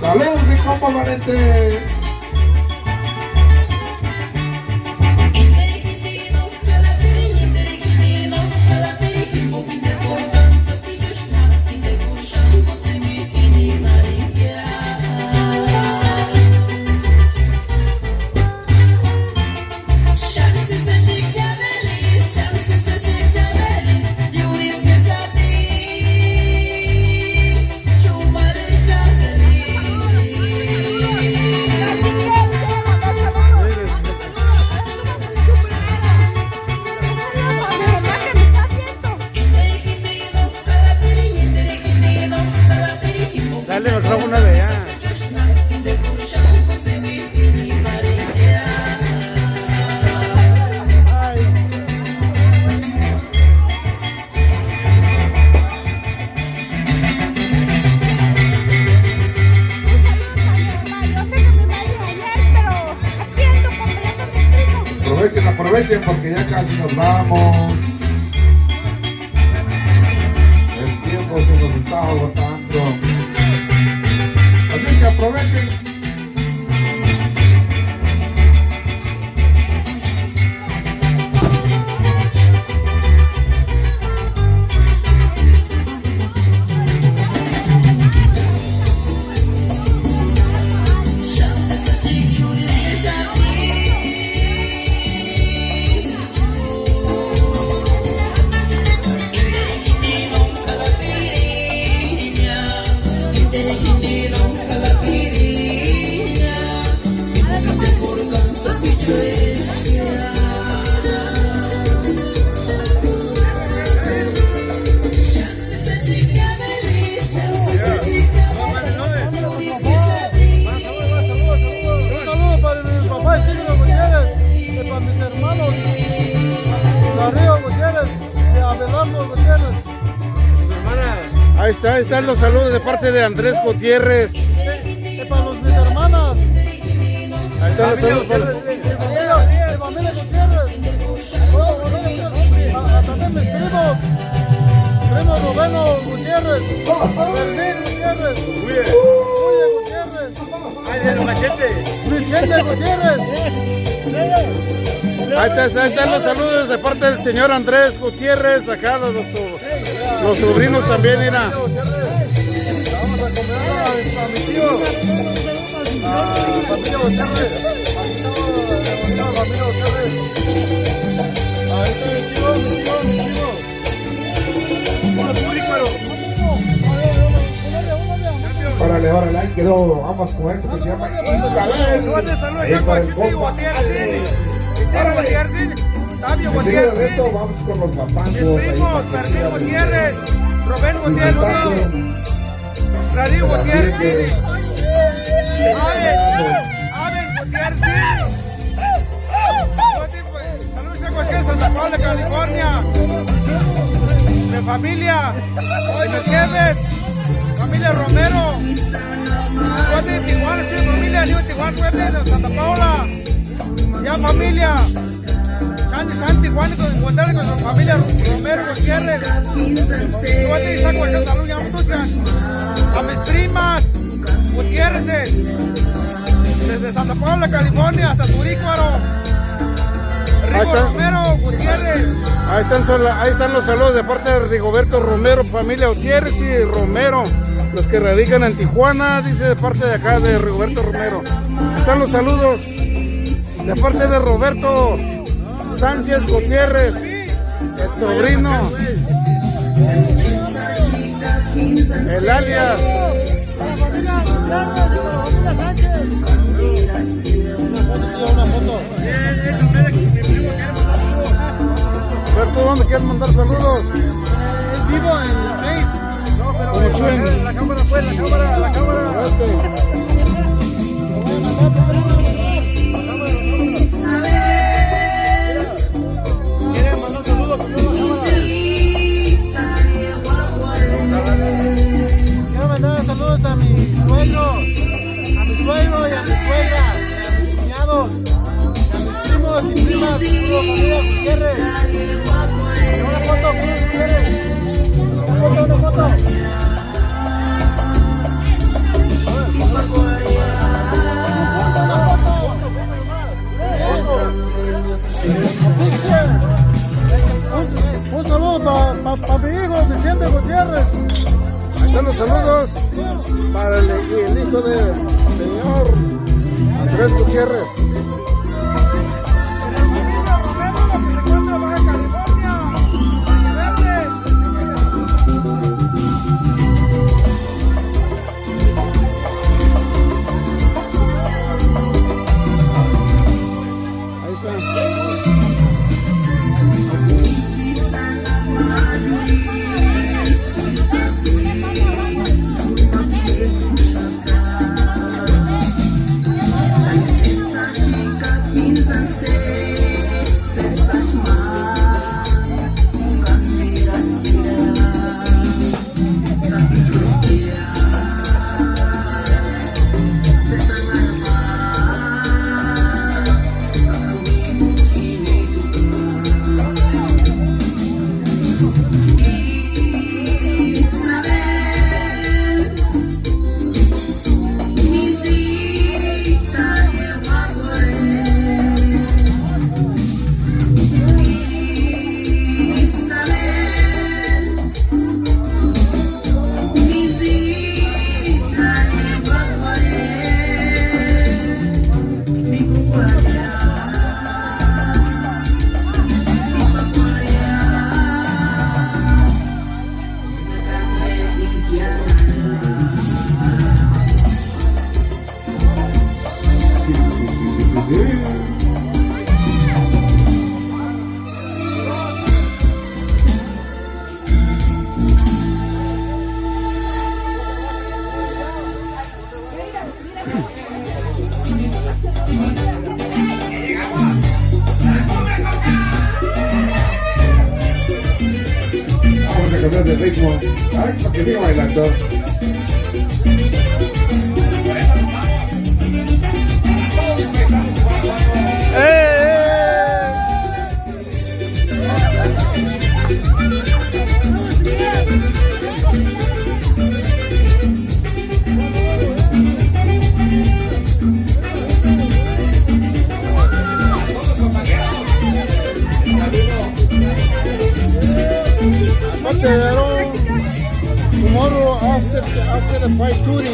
Saludos, mi compa Valente. Dale, nos trajo una de allá. Aprovechen porque ya casi nos vamos. El tiempo se nos está agotando. Así que aprovechen. Ahí están los saludos de parte de Andrés Gutiérrez. Para mis hermanas. Ahí están los saludos para Mi familia Gutiérrez. Gutiérrez. Fermín Gutiérrez. Huye Gutiérrez. Ay, de los machetes. Vicente Gutiérrez. Ahí están los saludos de parte del señor Andrés Gutiérrez. Acá los sobrinos también, mira. Vamos a comer a mi tío. Familia Gutiérrez. Familia Gutiérrez. Ahí está mi tío. Órale, ahí quedó. Vamos con esto que se llama Isabel. Ahí para el compa. Enseguida de esto vamos con los papangos. Fermín Gutiérrez, Rubén Gutiérrez, Radio Gutiérrez, Abel Gutiérrez. Saludos a Gutiérrez, Santa Paula, California. Mi familia, hoy Gutiérrez, familia Romero. De Tijuana, sí, familia, New Tijuana, de Santa Paula. Ya familia. San Tijuana con su familia Romero Gutiérrez. A mis primas Gutiérrez desde Santa Paula, California hasta Turícuaro. Rigo Romero Gutiérrez. Ahí están los saludos de parte de Rigoberto Romero, familia Gutiérrez y Romero, los que radican en Tijuana, dice de parte de acá de Rigoberto Romero. Están los saludos de parte de Roberto Sánchez Gutiérrez, el sobrino, el alias. Una foto. ¿Tú dónde quieres mandar saludos? Vivo en Facebook. No, pero la cámara fue, la cámara. ¿Quieren mandar saludos? Quiero mandar saludos a mi suegro y a mi suegra, y a mis cuñados, y a mis primos y primas, familia Gutiérrez. Una foto, Gutiérrez. Una foto. Un saludo para mi hijo Vicente Gutiérrez. Ahí están los saludos para el hijo del señor Andrés Gutiérrez. Cambiar de ritmo. Ay, para que siga bailando. aparte de Aaron, tomorrow after the fight tourney.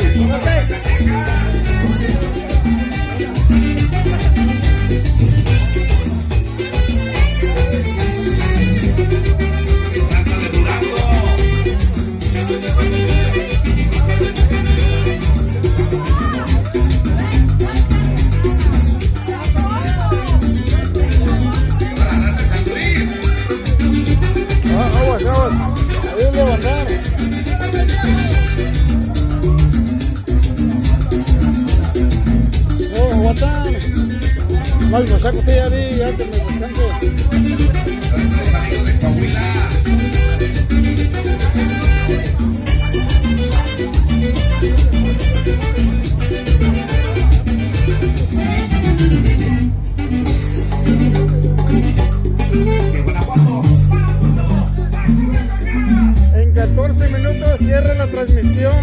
Aguas, ahí levantar. Aguantar. No, me saco usted ahí, ya que me descanse. En 14 minutos cierra la transmisión.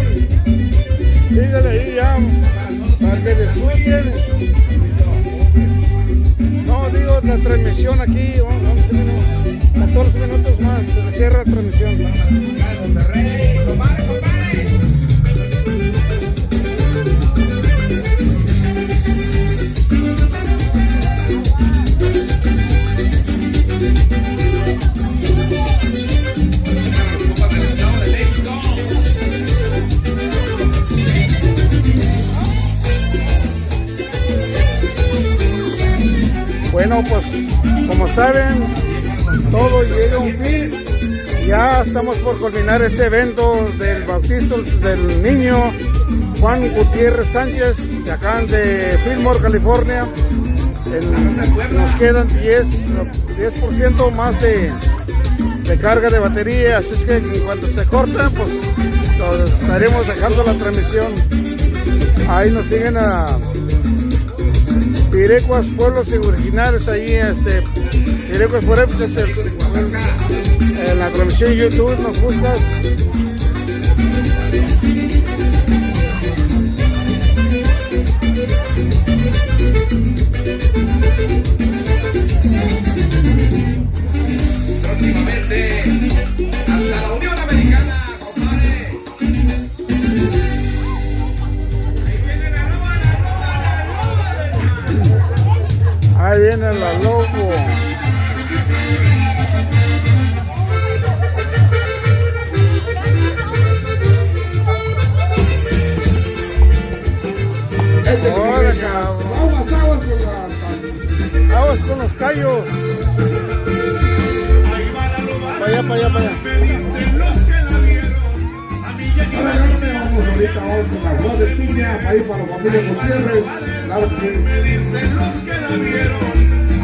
Dígale ahí ya, para que disfruten. No, digo la transmisión aquí, 11 minutos, 14 minutos más, se cierra la transmisión. Bueno, pues como saben, todo llega a un fin. Ya estamos por culminar este evento del bautizo del niño Juan Gutiérrez Sánchez, de acá de Fillmore, California. Nos quedan 10% más de carga de batería, así es que en cuanto se corta, pues estaremos dejando la transmisión. Ahí nos siguen a Pirecuas, pueblos originarios, ahí Pirecuas por en la transmisión YouTube nos buscas. Próximamente hasta la Unión Americana, compadre. Ahí viene la lobo. Aguas con los callos. Para allá. Vamos ahorita con la voz de piña, ahí para la familia Gutiérrez. Claro que sí. Me dicen los que la vieron,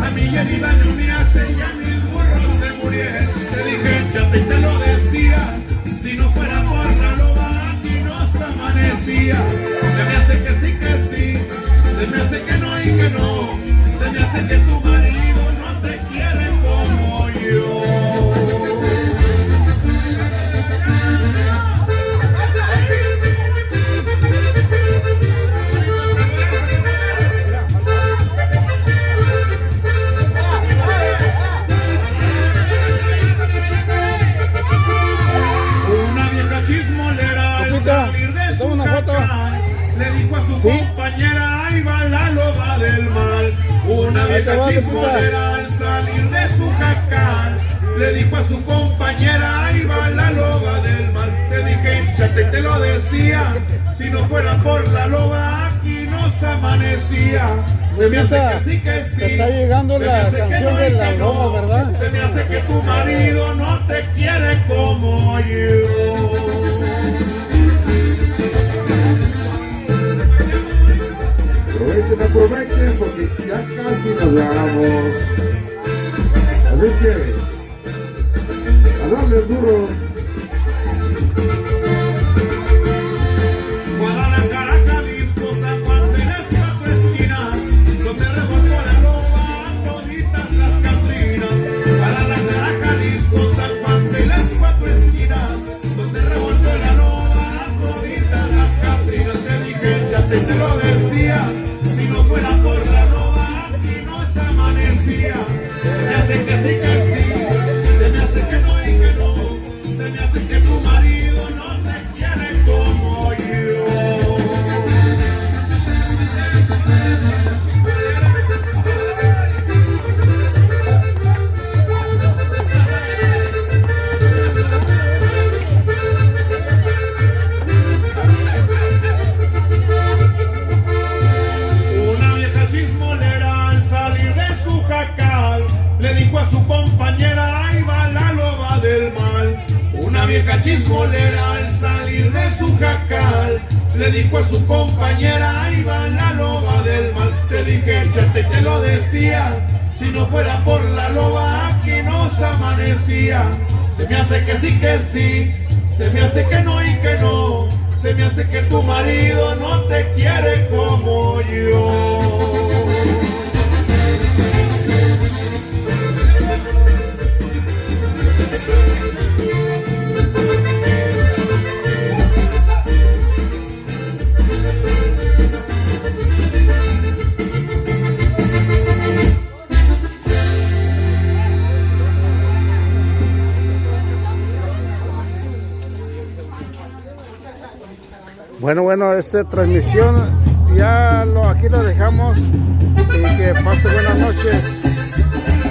a mí ya ni daño me hace, ya mis burros se murieron. Te dije, chate, y te lo decía, si no fuera por la loba, aquí nos amanecía. Se me hace que sí, se me hace que no y que no, se me hace que tu marido no te quiere como yo. Le dijo a su compañera, ahí va la loba del mal. Una vieja chismolera al salir de su jacal le dijo a su compañera, ahí va la loba del mal. Te dije, hinchate, te lo decía, si no fuera por la loba aquí nos amanecía. Se me hace que sí, que sí. Está llegando la canción de la loba, ¿verdad? Se me hace que tu marido no te quiere como yo. Aprovechen porque ya casi nos vamos. Así es que a darle duro. Guadalajara, Jalisco, San Juan de las cuatro esquinas, donde revolcó la loba toditas las catrinas. Guadalajara, Jalisco, San Juan de las cuatro esquinas, donde revolcó la loba toditas las catrinas. Te dije, ya te lo decía, si no fuera por la loba aquí nos amanecía. Se me hace que sí, se me hace que no y que no, se vieja chismolera al salir de su jacal le dijo a su compañera, ahí va la loba del mal. Te dije, échate, te lo decía, si no fuera por la loba aquí nos amanecía. Se me hace que sí, se me hace que no y que no, se me hace que tu marido no te quiere como yo. Bueno, esta transmisión ya aquí lo dejamos y que pase buenas noches.